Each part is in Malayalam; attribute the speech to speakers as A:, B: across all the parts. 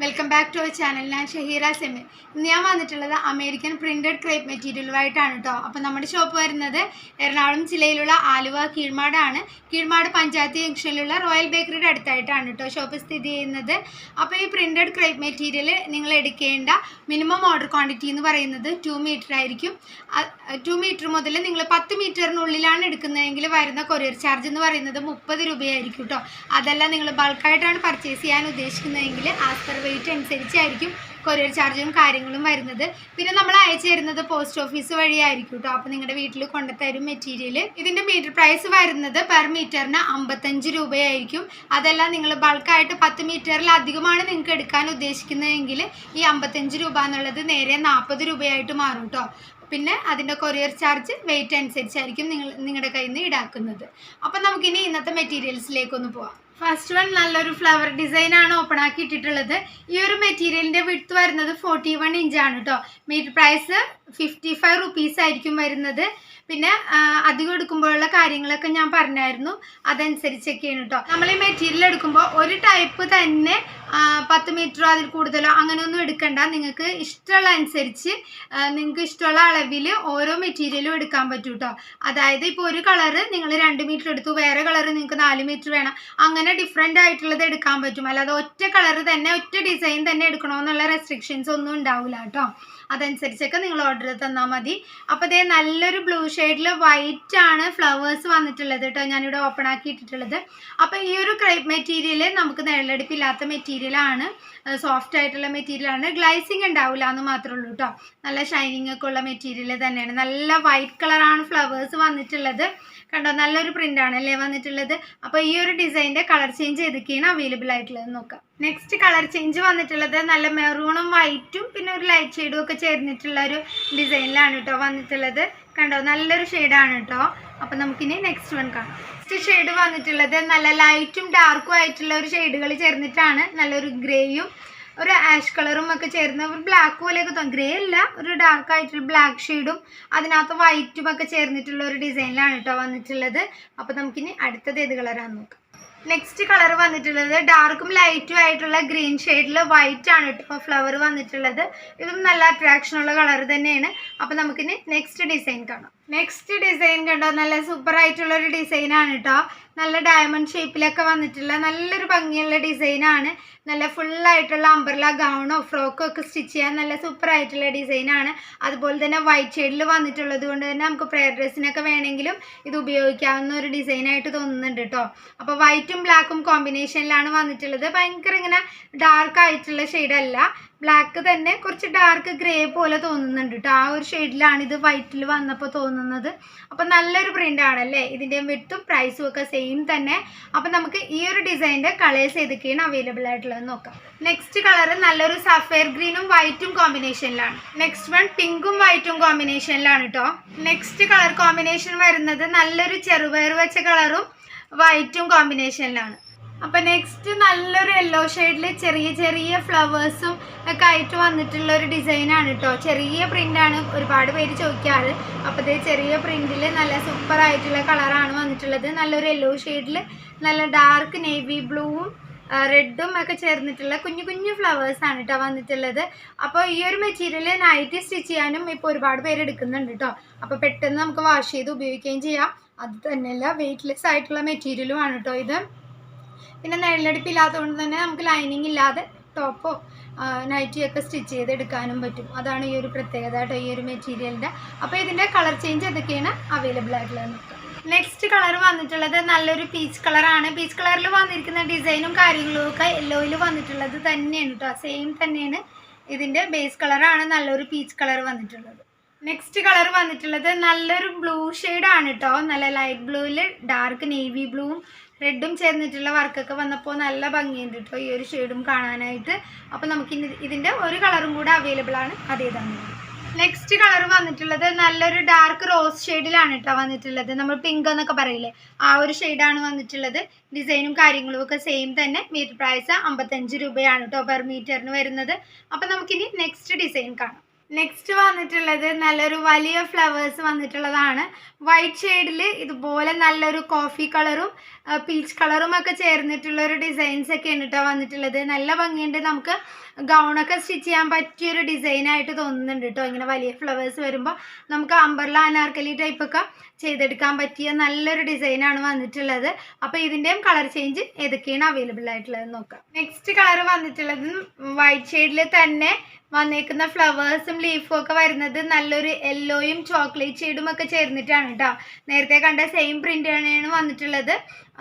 A: Welcome back to our channel. ഞാൻ ഷഹീറ സെമി. ഇന്ന് ഞാൻ വന്നിട്ടുള്ളത് അമേരിക്കൻ പ്രിൻറ്റഡ് ക്രേപ്പ് മെറ്റീരിയലുമായിട്ടാണ് കേട്ടോ. അപ്പോൾ നമ്മുടെ ഷോപ്പ് വരുന്നത് എറണാകുളം ജില്ലയിലുള്ള ആലുവ കീഴ്മാടാണ്. കീഴ്മാട് പഞ്ചായത്ത് ജംഗ്ഷനിലുള്ള റോയൽ ബേക്കറിയുടെ അടുത്തായിട്ടാണ് കേട്ടോ ഷോപ്പ് സ്ഥിതി ചെയ്യുന്നത്. അപ്പോൾ ഈ പ്രിൻറ്റഡ് ക്രേപ്പ് മെറ്റീരിയൽ നിങ്ങൾ എടുക്കേണ്ട മിനിമം ഓർഡർ ക്വാണ്ടിറ്റി എന്ന് പറയുന്നത് 2 മീറ്റർ ആയിരിക്കും. 2 മീറ്റർ മുതൽ നിങ്ങൾ 10 മീറ്ററിനുള്ളിലാണ് എടുക്കുന്നതെങ്കിൽ വരുന്ന കൊറിയർ ചാർജ് എന്ന് പറയുന്നത് 30 രൂപയായിരിക്കും കേട്ടോ. അതല്ല നിങ്ങൾ ബൾക്കായിട്ടാണ് പർച്ചേസ് ചെയ്യാൻ ഉദ്ദേശിക്കുന്നതെങ്കിൽ ആസ് പെർ വെയിറ്റ് അനുസരിച്ചായിരിക്കും കൊറിയർ ചാർജും കാര്യങ്ങളും വരുന്നത്. പിന്നെ നമ്മൾ അയച്ചു തരുന്നത് പോസ്റ്റ് ഓഫീസ് വഴിയായിരിക്കും കേട്ടോ. അപ്പോൾ നിങ്ങളുടെ വീട്ടിൽ കൊണ്ടുതരും മെറ്റീരിയൽ. ഇതിൻ്റെ മീറ്റർ പ്രൈസ് വരുന്നത് പെർ മീറ്ററിന് 55 രൂപയായിരിക്കും. അതല്ല നിങ്ങൾ ബൾക്കായിട്ട് 10 മീറ്ററിൽ അധികമാണ് നിങ്ങൾക്ക് എടുക്കാൻ ഉദ്ദേശിക്കുന്നതെങ്കിൽ ഈ 55 രൂപ എന്നുള്ളത് നേരെ 40 രൂപയായിട്ട് മാറും കേട്ടോ. പിന്നെ അതിൻ്റെ കൊറിയർ ചാർജ് വെയിറ്റ് അനുസരിച്ചായിരിക്കും നിങ്ങളുടെ കയ്യിൽ നിന്ന് ഈടാക്കുന്നത്. അപ്പം നമുക്കിനി ഇന്നത്തെ മെറ്റീരിയൽസിലേക്കൊന്ന് പോവാം. ഫസ്റ്റ് വൺ നല്ലൊരു ഫ്ലവർ ഡിസൈനാണ് ഓപ്പൺ ആക്കി ഇട്ടിട്ടുള്ളത്. ഈ ഒരു മെറ്റീരിയലിൻ്റെ വിഡ്ത്ത് വരുന്നത് 41 ഇഞ്ചാണ് കേട്ടോ. മീറ്റർ പ്രൈസ് 55 റുപ്പീസ് ആയിരിക്കും വരുന്നത്. പിന്നെ അധികം എടുക്കുമ്പോഴുള്ള കാര്യങ്ങളൊക്കെ ഞാൻ പറഞ്ഞായിരുന്നു, അതനുസരിച്ചൊക്കെയാണ് കേട്ടോ. നമ്മൾ ഈ മെറ്റീരിയൽ എടുക്കുമ്പോൾ ഒരു ടൈപ്പ് തന്നെ 10 മീറ്ററോ അതിൽ കൂടുതലോ അങ്ങനെയൊന്നും എടുക്കണ്ട. നിങ്ങൾക്ക് ഇഷ്ടമുള്ള അനുസരിച്ച് നിങ്ങൾക്ക് ഇഷ്ടമുള്ള അളവിൽ ഓരോ മെറ്റീരിയലും എടുക്കാൻ പറ്റും കേട്ടോ. അതായത് ഇപ്പോൾ ഒരു കളറ് നിങ്ങൾ 2 മീറ്റർ എടുത്തു, വേറെ കളറ് നിങ്ങൾക്ക് 4 മീറ്റർ വേണം, അങ്ങനെ ഡിഫറെൻ്റ് ആയിട്ടുള്ളത് എടുക്കാൻ പറ്റും. അല്ലാതെ ഒറ്റ കളറ് തന്നെ ഒറ്റ ഡിസൈൻ തന്നെ എടുക്കണമെന്നുള്ള റെസ്ട്രിക്ഷൻസ് ഒന്നും ഉണ്ടാവില്ല കേട്ടോ. അതനുസരിച്ചൊക്കെ നിങ്ങൾ ഓർഡർ തന്നാൽ മതി. അപ്പോൾ ഇതേ നല്ലൊരു ബ്ലൂ ഷെയ്ഡിൽ വൈറ്റ് ആണ് ഫ്ലവേഴ്സ് വന്നിട്ടുള്ളത് കേട്ടോ. ഞാനിവിടെ ഓപ്പൺ ആക്കി ഇട്ടിട്ടുള്ളത്. അപ്പോൾ ഈ ഒരു ക്രേപ്പ് മെറ്റീരിയൽ നമുക്ക് നിഴലടുപ്പില്ലാത്ത മെറ്റീരിയലാണ്, സോഫ്റ്റ് ആയിട്ടുള്ള മെറ്റീരിയലാണ്. ഗ്ലൈസിങ് ഉണ്ടാവില്ല എന്ന് മാത്രമേ ഉള്ളൂ കേട്ടോ. നല്ല ഷൈനിങ് ഒക്കെ ഉള്ള മെറ്റീരിയൽ തന്നെയാണ്. നല്ല വൈറ്റ് കളറാണ് ഫ്ലവേഴ്സ് വന്നിട്ടുള്ളത്. കണ്ടോ, നല്ലൊരു പ്രിൻ്റ് ആണല്ലേ വന്നിട്ടുള്ളത്. അപ്പോൾ ഈ ഒരു ഡിസൈൻ്റെ കളർ ചേഞ്ച് ഏതൊക്കെയാണ് അവൈലബിൾ ആയിട്ടുള്ളത് നോക്കാം. നെക്സ്റ്റ് കളർ ചേഞ്ച് വന്നിട്ടുള്ളത് നല്ല മെറൂണും വൈറ്റും പിന്നെ ഒരു ലൈറ്റ് ഷെയ്ഡും ഒക്കെ ചേർന്നിട്ടുള്ള ഒരു ഡിസൈനിലാണ് കേട്ടോ വന്നിട്ടുള്ളത്. കണ്ടോ, നല്ലൊരു ഷെയ്ഡാണ് കേട്ടോ. അപ്പോൾ നമുക്കിനി നെക്സ്റ്റ് വൺ കാണാം. നെക്സ്റ്റ് ഷെയ്ഡ് വന്നിട്ടുള്ളത് നല്ല ലൈറ്റും ഡാർക്കും ആയിട്ടുള്ള ഒരു ഷെയ്ഡുകൾ ചേർന്നിട്ടാണ്. നല്ലൊരു ഗ്രേയും ഒരു ആഷ് കളറും ഒക്കെ ചേർന്ന് ഒരു ബ്ലാക്ക് പോലെയൊക്കെ തോന്നും. ഗ്രേ അല്ല, ഒരു ഡാർക്ക് ആയിട്ടുള്ള ബ്ലാക്ക് ഷെയ്ഡും അതിനകത്ത് വൈറ്റും ഒക്കെ ചേർന്നിട്ടുള്ള ഒരു ഡിസൈനിലാണ് കേട്ടോ വന്നിട്ടുള്ളത്. അപ്പോൾ നമുക്കിനി അടുത്തത് ഏത് കളറാണെന്ന് നോക്കാം. നെക്സ്റ്റ് കളർ വന്നിട്ടുള്ളത് ഡാർക്കും ലൈറ്റും ആയിട്ടുള്ള ഗ്രീൻ ഷെയ്ഡിൽ വൈറ്റ് ആണ് കേട്ടോ ഫ്ലവർ വന്നിട്ടുള്ളത്. ഇതും നല്ല അട്രാക്ഷനുള്ള കളർ തന്നെയാണ്. അപ്പോൾ നമുക്കിനി നെക്സ്റ്റ് ഡിസൈൻ കാണാം. നെക്സ്റ്റ് ഡിസൈൻ കണ്ടോ, നല്ല സൂപ്പർ ആയിട്ടുള്ളൊരു ഡിസൈനാണ് കേട്ടോ. നല്ല ഡയമണ്ട് ഷേപ്പിലൊക്കെ വന്നിട്ടുള്ള നല്ലൊരു ഭംഗിയുള്ള ഡിസൈനാണ്. നല്ല ഫുള്ളായിട്ടുള്ള അംബ്രല ഗൗണോ ഫ്രോക്കോ ഒക്കെ സ്റ്റിച്ച് ചെയ്യാൻ നല്ല സൂപ്പർ ആയിട്ടുള്ള ഡിസൈനാണ്. അതുപോലെ തന്നെ വൈറ്റ് ഷെയ്ഡിൽ വന്നിട്ടുള്ളത് കൊണ്ട് തന്നെ നമുക്ക് പ്രെയർ ഡ്രസ്സിനൊക്കെ വേണമെങ്കിലും ഇത് ഉപയോഗിക്കാവുന്ന ഒരു ഡിസൈനായിട്ട് തോന്നുന്നുണ്ട് കേട്ടോ. അപ്പോൾ വൈറ്റും ബ്ലാക്കും കോമ്പിനേഷനിലാണ് വന്നിട്ടുള്ളത്. ഭയങ്കര ഇങ്ങനെ ഡാർക്ക് ആയിട്ടുള്ള ഷെയ്ഡല്ല, ബ്ലാക്ക് തന്നെ കുറച്ച് ഡാർക്ക് ഗ്രേ പോലെ തോന്നുന്നുണ്ട് കേട്ടോ. ആ ഒരു ഷെയ്ഡിലാണ് ഇത് വൈറ്റിൽ വന്നപ്പോൾ തോന്നുന്നത്. അപ്പോൾ നല്ലൊരു പ്രിൻ്റ് ആണല്ലേ. ഇതിൻ്റെ വിഡ്ത്തും പ്രൈസും ഒക്കെ സെയിം തന്നെ. അപ്പോൾ നമുക്ക് ഈ ഒരു ഡിസൈൻ്റെ കളേഴ്സ് ഏതൊക്കെയാണ് അവൈലബിൾ ആയിട്ടുള്ളത് നോക്കാം. നെക്സ്റ്റ് കളർ നല്ലൊരു സഫയർ ഗ്രീനും വൈറ്റും കോമ്പിനേഷനിലാണ്. നെക്സ്റ്റ് വൺ പിങ്കും വൈറ്റും കോമ്പിനേഷനിലാണ് കേട്ടോ. നെക്സ്റ്റ് കളർ കോമ്പിനേഷൻ വരുന്നത് നല്ലൊരു ചെറുപയർ വെച്ച കളറും വൈറ്റും കോമ്പിനേഷനിലാണ്. അപ്പോൾ നെക്സ്റ്റ് നല്ലൊരു യെല്ലോ ഷെയ്ഡിൽ ചെറിയ ചെറിയ ഫ്ലവേഴ്സും ഒക്കെ ആയിട്ട് വന്നിട്ടുള്ള ഒരു ഡിസൈനാണ് കേട്ടോ. ചെറിയ പ്രിൻ്റാണ് ഒരുപാട് പേര് ചോദിക്കാറ്. അപ്പോൾ ഇത് ചെറിയ പ്രിൻറ്റിൽ നല്ല സൂപ്പർ ആയിട്ടുള്ള കളറാണ് വന്നിട്ടുള്ളത്. നല്ലൊരു യെല്ലോ ഷെയ്ഡിൽ നല്ല ഡാർക്ക് നേവി ബ്ലൂവും റെഡും ഒക്കെ ചേർന്നിട്ടുള്ള കുഞ്ഞു കുഞ്ഞു ഫ്ലവേഴ്സാണ് കേട്ടോ വന്നിട്ടുള്ളത്. അപ്പോൾ ഈ ഒരു മെറ്റീരിയൽ നൈറ്റ് സ്റ്റിച്ച് ചെയ്യാനും ഇപ്പോൾ ഒരുപാട് പേര് എടുക്കുന്നുണ്ട് കേട്ടോ. അപ്പോൾ പെട്ടെന്ന് നമുക്ക് വാഷ് ചെയ്ത് ഉപയോഗിക്കുകയും ചെയ്യാം. അത് തന്നെയല്ല, വെയ്റ്റ്ലെസ് ആയിട്ടുള്ള മെറ്റീരിയലുമാണ് കേട്ടോ ഇത്. പിന്നെ നിഴലടുപ്പില്ലാത്തതുകൊണ്ട് തന്നെ നമുക്ക് ലൈനിങ് ഇല്ലാതെ ടോപ്പോ നൈറ്റിയൊക്കെ സ്റ്റിച്ച് ചെയ്ത് എടുക്കാനും പറ്റും. അതാണ് ഈ ഒരു പ്രത്യേകത കേട്ടോ ഈ ഒരു മെറ്റീരിയലിൻ്റെ. അപ്പോൾ ഇതിൻ്റെ കളർ ചേഞ്ച് എന്തൊക്കെയാണ് അവൈലബിൾ ആയിട്ടുള്ളത് നോക്കാം. നെക്സ്റ്റ് കളർ വന്നിട്ടുള്ളത് നല്ലൊരു പീച്ച് കളറാണ്. പീച്ച് കളറിൽ വന്നിരിക്കുന്ന ഡിസൈനും കാര്യങ്ങളും ഒക്കെ യെല്ലോയിൽ വന്നിട്ടുള്ളത് തന്നെയാണ് കേട്ടോ. സെയിം തന്നെയാണ്. ഇതിൻ്റെ ബേസ് കളറാണ് നല്ലൊരു പീച്ച് കളർ വന്നിട്ടുള്ളത്. നെക്സ്റ്റ് കളർ വന്നിട്ടുള്ളത് നല്ലൊരു ബ്ലൂ ഷെയ്ഡാണ് കേട്ടോ. നല്ല ലൈറ്റ് ബ്ലൂവിൽ ഡാർക്ക് നേവി ബ്ലൂവും റെഡും ചേർന്നിട്ടുള്ള വർക്കൊക്കെ വന്നപ്പോൾ നല്ല ഭംഗിയുണ്ട് കേട്ടോ ഈ ഒരു ഷെയ്ഡും കാണാനായിട്ട്. അപ്പോൾ നമുക്ക് ഇതിൻ്റെ ഒരു കളറും കൂടെ അവൈലബിൾ ആണ്, അതേതാണ്. നെക്സ്റ്റ് കളർ വന്നിട്ടുള്ളത് നല്ലൊരു ഡാർക്ക് റോസ് ഷെയ്ഡിലാണ് കേട്ടോ വന്നിട്ടുള്ളത്. നമ്മൾ പിങ്ക് എന്നൊക്കെ പറയില്ലേ, ആ ഒരു ഷെയ്ഡാണ് വന്നിട്ടുള്ളത്. ഡിസൈനും കാര്യങ്ങളും ഒക്കെ സെയിം തന്നെ. മീറ്റർ പ്രൈസ് 55 രൂപയാണ് കേട്ടോ പെർ മീറ്ററിന് വരുന്നത്. അപ്പോൾ നമുക്കിനി നെക്സ്റ്റ് ഡിസൈൻ കാണാം. നെക്സ്റ്റ് വന്നിട്ടുള്ളത് നല്ലൊരു വലിയ ഫ്ലവേഴ്സ് വന്നിട്ടുള്ളതാണ്. വൈറ്റ് ഷെയ്ഡിൽ ഇതുപോലെ നല്ലൊരു കോഫി കളറും പീച്ച് കളറും ഒക്കെ ചേർന്നിട്ടുള്ള ഒരു ഡിസൈൻസ് ഒക്കെയാണ് കേട്ടോ വന്നിട്ടുള്ളത്. നല്ല ഭംഗിയുണ്ട്. നമുക്ക് ഗൗണൊക്കെ സ്റ്റിച്ച് ചെയ്യാൻ പറ്റിയൊരു ഡിസൈനായിട്ട് തോന്നുന്നുണ്ട് കേട്ടോ. ഇങ്ങനെ വലിയ ഫ്ലവേഴ്സ് വരുമ്പോൾ നമുക്ക് അംബർല അനാർക്കലി ടൈപ്പൊക്കെ ചെയ്തെടുക്കാൻ പറ്റിയ നല്ലൊരു ഡിസൈനാണ് വന്നിട്ടുള്ളത്. അപ്പോൾ ഇതിൻ്റെയും കളർ ചേഞ്ച് ഏതൊക്കെയാണ് അവൈലബിൾ ആയിട്ടുള്ളത് നോക്കാം. നെക്സ്റ്റ് കളർ വന്നിട്ടുള്ളത് വൈറ്റ് ഷെയ്ഡിൽ തന്നെ വന്നേക്കുന്ന ഫ്ലവേഴ്സും ലീഫും ഒക്കെ വരുന്നത് നല്ലൊരു യെല്ലോയും ചോക്ലേറ്റ് ഷെയ്ഡും ഒക്കെ ചേർന്നിട്ടാണ് കേട്ടോ. നേരത്തെ കണ്ട സെയിം പ്രിന്റ് തന്നെയാണ് വന്നിട്ടുള്ളത്.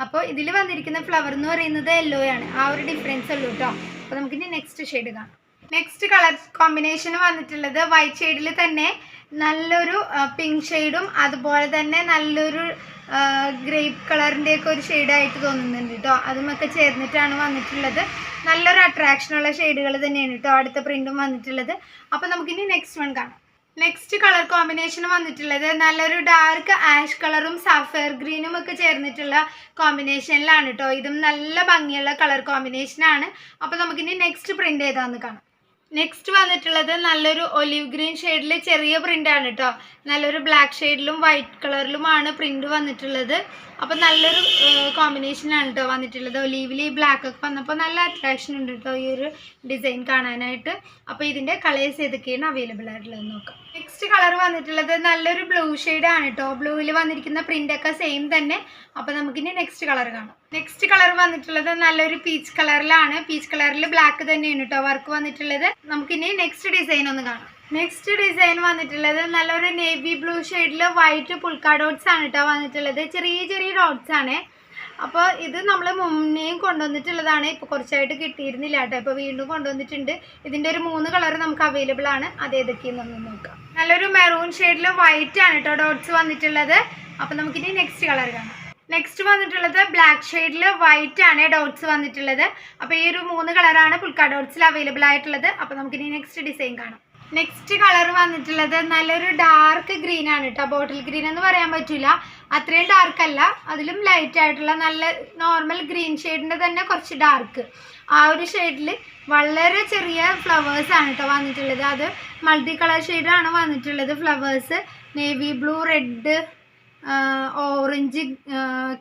A: അപ്പോൾ ഇതിൽ വന്നിരിക്കുന്ന ഫ്ലവർ എന്ന് പറയുന്നത് യെല്ലോ ആണ്. ആ ഒരു ഡിഫറൻസ് ഉള്ളൂ കേട്ടോ. അപ്പോൾ നമുക്കിനി നെക്സ്റ്റ് ഷെയ്ഡ് കാണാം. നെക്സ്റ്റ് കളർ കോമ്പിനേഷൻ വന്നിട്ടുള്ളത് വൈറ്റ് ഷെയ്ഡിൽ തന്നെ നല്ലൊരു പിങ്ക് ഷെയ്ഡും അതുപോലെ തന്നെ നല്ലൊരു ഗ്രേപ്പ് കളറിൻ്റെ ഒക്കെ ഒരു ഷെയ്ഡായിട്ട് തോന്നുന്നുണ്ട് കേട്ടോ. അതുമൊക്കെ ചേർന്നിട്ടാണ് വന്നിട്ടുള്ളത്. നല്ലൊരു അട്രാക്ഷനുള്ള ഷെയ്ഡുകൾ തന്നെയാണ് കേട്ടോ അടുത്ത പ്രിന്റും വന്നിട്ടുള്ളത്. അപ്പോൾ നമുക്കിനി നെക്സ്റ്റ് വൺ കാണാം. നെക്സ്റ്റ് കളർ കോമ്പിനേഷൻ വന്നിട്ടുള്ളത് നല്ലൊരു ഡാർക്ക് ആഷ് കളറും സഫയർ ഗ്രീനും ഒക്കെ ചേർന്നിട്ടുള്ള കോമ്പിനേഷനിലാണ് കേട്ടോ. ഇതും നല്ല ഭംഗിയുള്ള കളർ കോമ്പിനേഷനാണ്. അപ്പോൾ നമുക്കിനി നെക്സ്റ്റ് പ്രിന്റ് ഏതാണെന്ന് കാണാം. നെക്സ്റ്റ് വന്നിട്ടുള്ളത് നല്ലൊരു ഒലിവ് ഗ്രീൻ ഷെയ്ഡിൽ ചെറിയ പ്രിൻ്റാണ് കേട്ടോ. നല്ലൊരു ബ്ലാക്ക് ഷെയ്ഡിലും വൈറ്റ് കളറിലുമാണ് പ്രിന്റ് വന്നിട്ടുള്ളത്. അപ്പോൾ നല്ലൊരു കോമ്പിനേഷനാണ് കേട്ടോ വന്നിട്ടുള്ളത്. ഒലീവിൽ ഈ ബ്ലാക്ക് ഒക്കെ വന്നപ്പോൾ നല്ല അട്രാക്ഷൻ ഉണ്ട് കേട്ടോ ഈ ഒരു ഡിസൈൻ കാണാനായിട്ട്. അപ്പോൾ ഇതിൻ്റെ കളേഴ്സ് ഏതൊക്കെയാണ് അവൈലബിൾ ആയിട്ടുള്ളത് നോക്കാം. നെക്സ്റ്റ് കളർ വന്നിട്ടുള്ളത് നല്ലൊരു ബ്ലൂ ഷെയ്ഡാണ് കേട്ടോ. ബ്ലൂവിൽ വന്നിരിക്കുന്ന പ്രിൻ്റൊക്കെ സെയിം തന്നെ. അപ്പോൾ നമുക്കിനി നെക്സ്റ്റ് കളർ കാണാം. നെക്സ്റ്റ് കളർ വന്നിട്ടുള്ളത് നല്ലൊരു പീച്ച് കളറിലാണ്. പീച്ച് കളറിൽ ബ്ലാക്ക് തന്നെയാണ് കേട്ടോ വർക്ക് വന്നിട്ടുള്ളത്. നമുക്കിനി നെക്സ്റ്റ് ഡിസൈൻ ഒന്ന് കാണാം. നെക്സ്റ്റ് ഡിസൈൻ വന്നിട്ടുള്ളത് നല്ലൊരു നേവി ബ്ലൂ ഷെയ്ഡിൽ വൈറ്റ് പുൾക്ക ഡോട്ട്സ് ആണ് കേട്ടോ വന്നിട്ടുള്ളത്. ചെറിയ ചെറിയ ഡോട്ട്സ് ആണ്. അപ്പോൾ ഇത് നമ്മൾ മുന്നേയും കൊണ്ടുവന്നിട്ടുള്ളതാണ്. ഇപ്പോൾ കുറച്ചായിട്ട് കിട്ടിയിരുന്നില്ല കേട്ടോ. ഇപ്പോൾ വീണ്ടും കൊണ്ടുവന്നിട്ടുണ്ട്. ഇതിൻ്റെ ഒരു 3 കളർ നമുക്ക് അവൈലബിൾ ആണ്. അത് ഏതൊക്കെയെന്നൊന്ന് നോക്കാം. നല്ലൊരു മെറൂൺ ഷെയ്ഡിൽ വൈറ്റ് ആണ് കേട്ടോ ഡോട്ട്സ് വന്നിട്ടുള്ളത്. അപ്പോൾ നമുക്കിനി നെക്സ്റ്റ് കളർ കാണാം. നെക്സ്റ്റ് വന്നിട്ടുള്ളത് ബ്ലാക്ക് ഷെയ്ഡിൽ വൈറ്റ് ആണ് ഡോട്ട്സ് വന്നിട്ടുള്ളത്. അപ്പോൾ ഈ ഒരു 3 കളറാണ് പുൾക്ക ഡോട്ട്സിൽ അവൈലബിൾ ആയിട്ടുള്ളത്. അപ്പോൾ നമുക്കിനി നെക്സ്റ്റ് ഡിസൈൻ കാണാം. നെക്സ്റ്റ് കളർ വന്നിട്ടുള്ളത് നല്ലൊരു ഡാർക്ക് ഗ്രീൻ ആണ് കേട്ടോ. ബോട്ടിൽ ഗ്രീൻ എന്ന് പറയാൻ പറ്റില്ല, അത്രയും ഡാർക്ക് അല്ല, അതിലും ലൈറ്റ് ആയിട്ടുള്ള നല്ല നോർമൽ ഗ്രീൻ ഷെയ്ഡിൻ്റെ തന്നെ കുറച്ച് ഡാർക്ക്. ആ ഒരു ഷെയ്ഡിൽ വളരെ ചെറിയ ഫ്ലവേഴ്സ് ആണ് കേട്ടോ വന്നിട്ടുള്ളത്. അത് മൾട്ടി കളർ ഷെയ്ഡാണ് വന്നിട്ടുള്ളത്. Flowers navy blue, red, orange,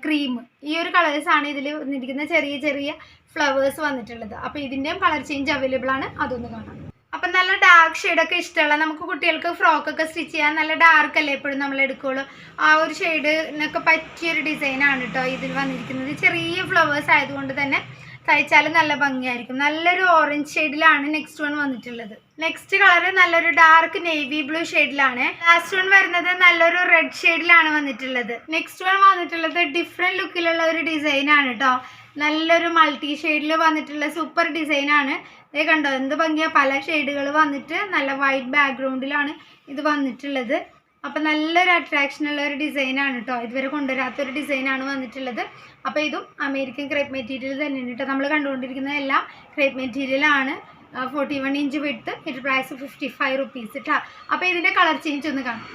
A: cream, ഈ ഒരു കളേഴ്സാണ് ഇതിൽ വന്നിരിക്കുന്ന ചെറിയ ചെറിയ ഫ്ലവേഴ്സ് വന്നിട്ടുള്ളത്. അപ്പോൾ ഇതിൻ്റെയും കളർ ചേഞ്ച് അവൈലബിൾ ആണ്. അതൊന്ന് കാണാം. അപ്പം നല്ല ഡാർക്ക് ഷെയ്ഡൊക്കെ ഇഷ്ടമുള്ള നമുക്ക് കുട്ടികൾക്ക് ഫ്രോക്കൊക്കെ സ്റ്റിച്ച് ചെയ്യാൻ നല്ല ഡാർക്ക് അല്ലേ എപ്പോഴും നമ്മൾ എടുക്കുകയുള്ളൂ. ആ ഒരു ഷെയ്ഡിനൊക്കെ പറ്റിയൊരു ഡിസൈനാണ് കേട്ടോ ഇതിൽ വന്നിരിക്കുന്നത്. ചെറിയ ഫ്ലവേഴ്സ് ആയതുകൊണ്ട് തന്നെ തയ്ച്ചാലും നല്ല ഭംഗിയായിരിക്കും. നല്ലൊരു ഓറഞ്ച് ഷെയ്ഡിലാണ് നെക്സ്റ്റ് വൺ വന്നിട്ടുള്ളത്. നെക്സ്റ്റ് കളർ നല്ലൊരു ഡാർക്ക് നേവി ബ്ലൂ ഷെയ്ഡിലാണ്. ലാസ്റ്റ് വൺ വരുന്നത് നല്ലൊരു റെഡ് ഷെയ്ഡിലാണ് വന്നിട്ടുള്ളത്. നെക്സ്റ്റ് വൺ വന്നിട്ടുള്ളത് ഡിഫറെൻറ്റ് ലുക്കിലുള്ള ഒരു ഡിസൈനാണ് കേട്ടോ. നല്ലൊരു മൾട്ടി ഷെയ്ഡിൽ വന്നിട്ടുള്ള സൂപ്പർ ഡിസൈനാണ്. ഇതേ കണ്ടോ എന്ത് ഭംഗിയാണ്. പല ഷെയ്ഡുകൾ വന്നിട്ട് നല്ല വൈറ്റ് ബാക്ക്ഗ്രൗണ്ടിലാണ് ഇത് വന്നിട്ടുള്ളത്. അപ്പം നല്ലൊരു അട്രാക്ഷനുള്ള ഒരു ഡിസൈനാണ് കേട്ടോ. ഇതുവരെ കൊണ്ടുവരാത്തൊരു ഡിസൈനാണ് വന്നിട്ടുള്ളത്. അപ്പോൾ ഇതും അമേരിക്കൻ ക്രേപ്പ് മെറ്റീരിയൽ തന്നെയാണ് കേട്ടോ. നമ്മൾ കണ്ടുകൊണ്ടിരിക്കുന്ന എല്ലാം ക്രേപ്പ് മെറ്റീരിയലാണ്. 41 ഇഞ്ച് വിഡ്ത്ത്. ഇതിൻ്റെ പ്രൈസ് 55 റുപ്പീസ് കേട്ടോ. അപ്പോൾ ഇതിൻ്റെ കളർ ചേഞ്ച് ഒന്ന് കാണാം.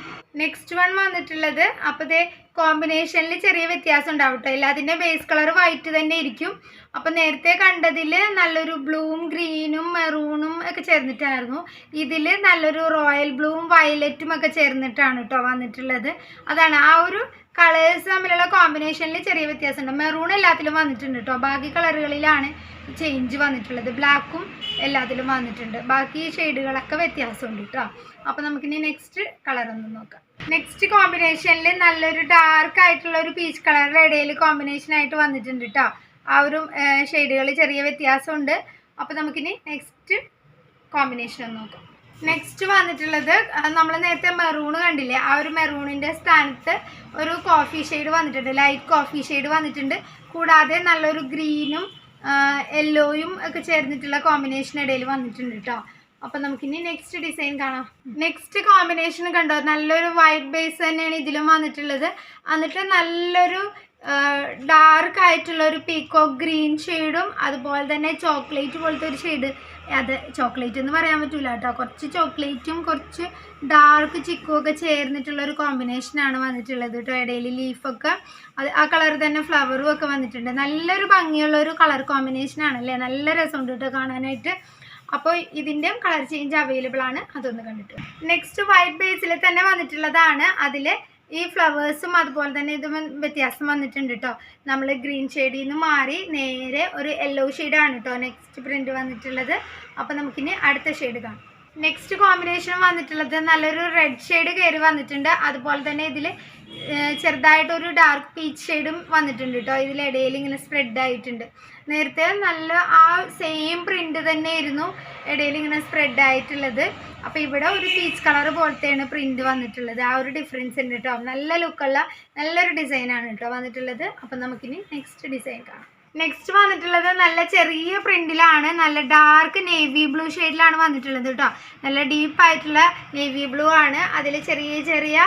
A: നെക്സ്റ്റ് വൺ വന്നിട്ടുള്ളത് അപ്പോൾ ഇതേ കോമ്പിനേഷനിൽ ചെറിയ വ്യത്യാസം ഉണ്ടാവും കേട്ടോ. എല്ലാത്തിൻ്റെ ബേസ് കളർ വൈറ്റ് തന്നെ ഇരിക്കും. അപ്പോൾ നേരത്തെ കണ്ടതിൽ നല്ലൊരു ബ്ലൂവും ഗ്രീനും മെറൂണും ഒക്കെ ചേർന്നിട്ടായിരുന്നു. ഇതിൽ നല്ലൊരു റോയൽ ബ്ലൂവും വയലറ്റും ഒക്കെ ചേർന്നിട്ടാണ് കേട്ടോ വന്നിട്ടുള്ളത്. അതാണ് ആ ഒരു കളേഴ്സ് തമ്മിലുള്ള കോമ്പിനേഷനിൽ ചെറിയ വ്യത്യാസമുണ്ട്. മെറൂൺ എല്ലാത്തിലും വന്നിട്ടുണ്ട് കേട്ടോ. ബാക്കി കളറുകളിലാണ് ചേഞ്ച് വന്നിട്ടുള്ളത്. ബ്ലാക്കും എല്ലാത്തിലും വന്നിട്ടുണ്ട്. ബാക്കി ഷെയ്ഡുകളൊക്കെ വ്യത്യാസമുണ്ട് കേട്ടോ. അപ്പോൾ നമുക്കിനി നെക്സ്റ്റ് കളർ ഒന്ന് നോക്കാം. നെക്സ്റ്റ് കോമ്പിനേഷനിൽ നല്ലൊരു ഡാർക്ക് ആയിട്ടുള്ള ഒരു പീച്ച് കളറിൻ്റെ ഇടയിൽ കോമ്പിനേഷൻ ആയിട്ട് വന്നിട്ടുണ്ട് കേട്ടോ. ആ ഒരു ഷെയ്ഡുകൾ ചെറിയ വ്യത്യാസമുണ്ട്. അപ്പോൾ നമുക്കിനി നെക്സ്റ്റ് കോമ്പിനേഷൻ ഒന്ന് നോക്കാം. നെക്സ്റ്റ് വന്നിട്ടുള്ളത് നമ്മൾ നേരത്തെ മെറൂൺ കണ്ടില്ലേ, ആ ഒരു മെറൂണിൻ്റെ സ്ഥാനത്ത് ഒരു കോഫി ഷെയ്ഡ് വന്നിട്ടുണ്ട്. ലൈറ്റ് കോഫി ഷെയ്ഡ് വന്നിട്ടുണ്ട്. കൂടാതെ നല്ലൊരു ഗ്രീനും യെല്ലോയും ഒക്കെ ചേർന്നിട്ടുള്ള കോമ്പിനേഷൻ ഇടയിൽ വന്നിട്ടുണ്ട് കേട്ടോ. അപ്പം നമുക്കിനി നെക്സ്റ്റ് ഡിസൈൻ കാണാം. നെക്സ്റ്റ് കോമ്പിനേഷൻ കണ്ടോ, നല്ലൊരു വൈറ്റ് ബേസ് തന്നെയാണ് ഇതിലും വന്നിട്ടുള്ളത്. എന്നിട്ട് നല്ലൊരു ഡാർക്ക് ആയിട്ടുള്ള ഒരു പീക്കോക്ക് ഗ്രീൻ ഷെയ്ഡും അതുപോലെ തന്നെ ചോക്ലേറ്റ് പോലത്തെ ഒരു ഷെയ്ഡ്. അത് ചോക്ലേറ്റ് എന്ന് പറയാൻ പറ്റില്ല കേട്ടോ. കുറച്ച് ചോക്ലേറ്റും കുറച്ച് ഡാർക്ക് ചിക്കും ഒക്കെ ചേർന്നിട്ടുള്ള ഒരു കോമ്പിനേഷനാണ് വന്നിട്ടുള്ളത് കേട്ടോ. ഇടയിൽ ലീഫൊക്കെ അത് ആ കളർ തന്നെ ഫ്ലവറും ഒക്കെ വന്നിട്ടുണ്ട്. നല്ലൊരു ഭംഗിയുള്ള ഒരു കളർ കോമ്പിനേഷനാണ് അല്ലേ. നല്ല രസമുണ്ട് കേട്ടോ കാണാനായിട്ട്. അപ്പോൾ ഇതിൻ്റെയും കളർ ചേഞ്ച് അവൈലബിൾ ആണ്, അതൊന്ന് കണ്ടിട്ട്. നെക്സ്റ്റ് വൈറ്റ് ബേസിൽ തന്നെ വന്നിട്ടുള്ളതാണ്. അതിൽ ഈ ഫ്ലവേഴ്സും അതുപോലെ തന്നെ ഇതും വ്യത്യാസം വന്നിട്ടുണ്ട് കേട്ടോ. നമ്മൾ ഗ്രീൻ ഷെയ്ഡിൽ നിന്ന് മാറി നേരെ ഒരു യെല്ലോ ഷെയ്ഡാണ് കേട്ടോ നെക്സ്റ്റ് പ്രിൻറ്റ് വന്നിട്ടുള്ളത്. അപ്പോൾ നമുക്കിനി അടുത്ത ഷെയ്ഡ് കാണാം. നെക്സ്റ്റ് കോമ്പിനേഷൻ വന്നിട്ടുള്ളത് നല്ലൊരു റെഡ് ഷെയ്ഡ് കയറി വന്നിട്ടുണ്ട്. അതുപോലെ തന്നെ ഇതിൽ ചെറുതായിട്ടൊരു ഡാർക്ക് പീച്ച് ഷെയ്ഡും വന്നിട്ടുണ്ട് കേട്ടോ. ഇതിലിടയിൽ ഇങ്ങനെ സ്പ്രെഡ് ആയിട്ടുണ്ട്. നേരത്തെ നല്ല ആ സെയിം പ്രിൻ്റ് തന്നെയായിരുന്നു ഇടയിൽ ഇങ്ങനെ സ്പ്രെഡ് ആയിട്ടുള്ളത്. അപ്പോൾ ഇവിടെ ഒരു പീച്ച് കളർ പോലത്തെയാണ് പ്രിൻ്റ് വന്നിട്ടുള്ളത്. ആ ഒരു ഡിഫറൻസ് ഉണ്ട് കേട്ടോ. നല്ല ലുക്കുള്ള നല്ലൊരു ഡിസൈനാണ് കേട്ടോ വന്നിട്ടുള്ളത്. അപ്പം നമുക്കിനി നെക്സ്റ്റ് ഡിസൈൻ കാണാം. നെക്സ്റ്റ് വന്നിട്ടുള്ളത് നല്ല ചെറിയ പ്രിന്റിലാണ്. നല്ല ഡാർക്ക് നേവി ബ്ലൂ ഷെയ്ഡിലാണ് വന്നിട്ടുള്ളത് കേട്ടോ. നല്ല ഡീപ്പായിട്ടുള്ള നേവി ബ്ലൂ ആണ്. അതിൽ ചെറിയ ചെറിയ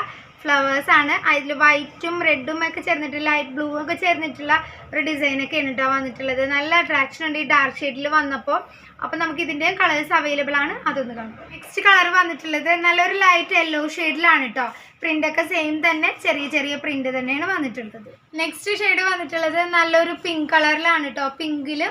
A: ഫ്ലവേഴ്സ് ആണ്. അതിൽ വൈറ്റും റെഡും ഒക്കെ ചേർന്നിട്ട് ലൈറ്റ് ബ്ലൂ ഒക്കെ ചേർന്നിട്ടുള്ള ഒരു ഡിസൈനൊക്കെയാണ് കേട്ടോ വന്നിട്ടുള്ളത്. നല്ല അട്രാക്ഷൻ ഉണ്ട് ഈ ഡാർക്ക് ഷെയ്ഡിൽ വന്നപ്പോൾ. അപ്പോൾ നമുക്ക് ഇതിൻ്റെ കളേഴ്സ് അവൈലബിൾ ആണ്, അതൊന്ന് കാണാം. നെക്സ്റ്റ് കളർ വന്നിട്ടുള്ളത് നല്ലൊരു ലൈറ്റ് യെല്ലോ ഷെയ്ഡിലാണ് കേട്ടോ. പ്രിൻ്റൊക്കെ സെയിം തന്നെ, ചെറിയ ചെറിയ പ്രിൻ്റ് തന്നെയാണ് വന്നിട്ടുള്ളത്. നെക്സ്റ്റ് ഷെയ്ഡ് വന്നിട്ടുള്ളത് നല്ലൊരു പിങ്ക് കളറിലാണ് കേട്ടോ. പിങ്കിൽ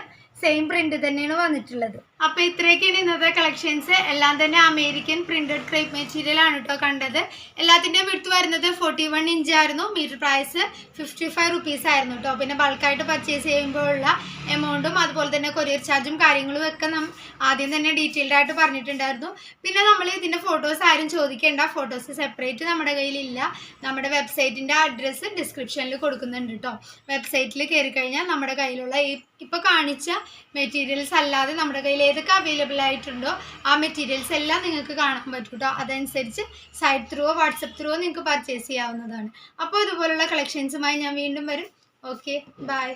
A: സെയിം പ്രിന്റ് തന്നെയാണ് വന്നിട്ടുള്ളത്. അപ്പോൾ ഇത്രയൊക്കെയാണ് ഇന്നത്തെ കളക്ഷൻസ്. എല്ലാം തന്നെ അമേരിക്കൻ പ്രിന്റഡ് ക്രേപ്പ് മെറ്റീരിയൽ ആണ് കേട്ടോ കണ്ടത്. എല്ലാത്തിൻ്റെയും വിഡ്ത്ത് വരുന്നത് 41 ഇഞ്ച് ആയിരുന്നു. മീറ്റർ പ്രൈസ് 55 റുപ്പീസ് ആയിരുന്നു കേട്ടോ. പിന്നെ ബൾക്കായിട്ട് പർച്ചേസ് ചെയ്യുമ്പോഴുള്ള എമൗണ്ടും അതുപോലെ തന്നെ കൊറിയർ ചാർജും കാര്യങ്ങളും ഒക്കെ ആദ്യം തന്നെ ഡീറ്റെയിൽഡ് ആയിട്ട് പറഞ്ഞിട്ടുണ്ടായിരുന്നു. പിന്നെ നമ്മൾ ഇതിൻ്റെ ഫോട്ടോസ് ആരും ചോദിക്കേണ്ട, ഫോട്ടോസ് സെപ്പറേറ്റ് നമ്മുടെ കയ്യിലില്ല. നമ്മുടെ വെബ്സൈറ്റിൻ്റെ അഡ്രസ്സ് ഡിസ്ക്രിപ്ഷനിൽ കൊടുക്കുന്നുണ്ട് കേട്ടോ. വെബ്സൈറ്റിൽ കയറി കഴിഞ്ഞാൽ നമ്മുടെ കയ്യിലുള്ള ഇപ്പോൾ കാണിച്ച മെറ്റീരിയൽസ് അല്ലാതെ നമ്മുടെ കയ്യിൽ ഏതൊക്കെ അവൈലബിൾ ആയിട്ടുണ്ടോ ആ മെറ്റീരിയൽസ് എല്ലാം നിങ്ങൾക്ക് കാണാൻ പറ്റും കേട്ടോ. അതനുസരിച്ച് സൈറ്റ് ത്രൂവോ വാട്സപ്പ് ത്രൂവോ നിങ്ങൾക്ക് പർച്ചേസ് ചെയ്യാവുന്നതാണ്. അപ്പോൾ ഇതുപോലുള്ള കളക്ഷൻസുമായി ഞാൻ വീണ്ടും വരും. Okay, by.